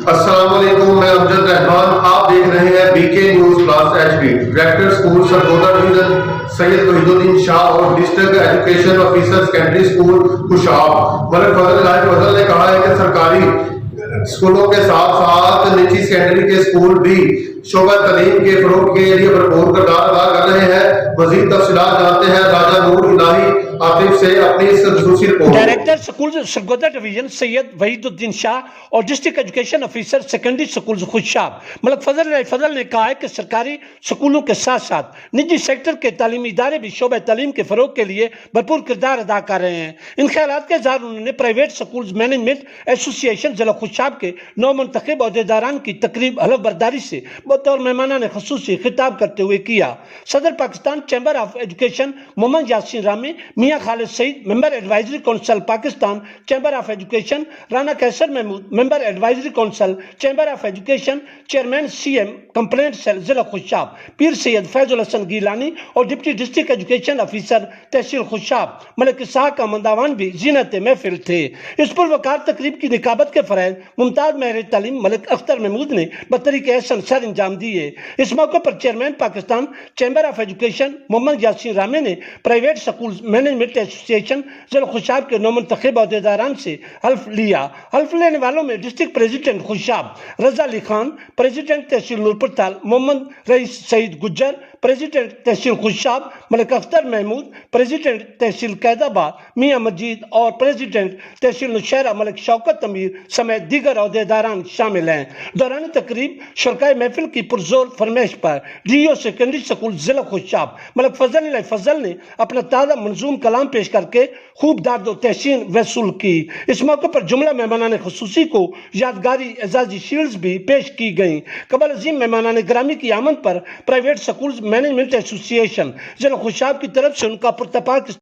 السلام علیکم، میں امجد رحمان، آپ دیکھ رہے ہیں B K news plus H D. Director school Sargodha division Syed Waheed Uddin Shah اور district education officer secondary school Khushab Malik Fazal Elahi فضل نے کہا ہے کہ سرکاری اسکولوں کے ساتھ ساتھ نجی سیکنڈری کے اسکول بھی شعبہ تعلیم کے فروغ کے لیے بھرپور کردار ادا کر رہے ہیں۔ مزید تفصیلات جانتے ہیں راجہ نور الہی عاطف سے اپنی اس خصوصی رپورٹ۔ Director school Sargodha division Syed Waheed Uddin Shah اور district education officer secondary school Khushab Malik Fazal نے کہا ہے کہ سرکاری اسکولوں کے ساتھ ساتھ نجی سیکٹر کے تعلیمی ادارے بھی شعبہ تعلیم کے فروغ کے لیے بھرپور کردار ادا کر رہے ہیں۔ ان خیالات کا اظہار انہوں نے پرائیویٹ اسکولز مینجمنٹ ایسوسی ایشن ضلع خوشاب کے نو منتخب عہدیداران کی تقریب حلف برداری سے بطور مہمانان خصوصی خطاب کرتے ہوئے کیا۔ صدر Pakistan chamber of education Muhammad Yasin Rami, Mian Khalid Saeed member advisory council Pakistan chamber of education, Rana Qaiser Mehmood member advisory council chamber of education, chairman C M complaint cell ضلع خوشاب پیر سید فیض الحسن گیلانی اور ڈپٹی ڈسٹرکٹ ایجوکیشن آفیسر تحصیل خوشاب ملک اسحاق احمد آوان بھی زینت محفل تھے۔ اس پر وقار تقریب کی نقابت کے فرائض ممتاز ماہر تعلیم ملک اختر محمود نے بطریق احسن سر انجام دیے۔ اس موقع پر chairman Pakistan chamber of education Muhammad Yasin Rami نے پرائیویٹ اسکولز مینجمنٹ ایسوسی ایشن ضلع خوشاب کے نو منتخب عہدیداران سے حلف لیا۔ حلف لینے والوں میں ڈسٹرکٹ پریزیڈنٹ خوشاب رضا علی خان، پریزیڈنٹ تحصیل نورپرتال محمد رئیس سعید گجر، پریزیڈنٹ تحصیل خوشاب ملک اختر محمود، پریزیڈنٹ تحصیل قید آباد میاں مجید اور پریزیڈنٹ تحصیل نوشہرہ ملک شوکت امیر سمیت دیگر عہدیداران شامل ہیں۔ دوران تقریب شرکائے محفل کی پرزور فرمائش پر ڈی او سیکنڈری اسکول ضلع خوشاب ملک فضل الہی فضل نے اپنا تازہ منظوم کلام پیش کر کے خوب داد و تحسین وصول کی۔ اس موقع پر جملہ مہمانان خصوصی کو یادگاری اعزازی شیلڈز بھی پیش کی گئیں۔ قبل عظیم مہمانان گرامی کی آمد پر پرائیویٹ اسکولز مینجمنٹ ایسوسی ایشن ضلع خوشاب کی طرف سے ان کا پرتپاک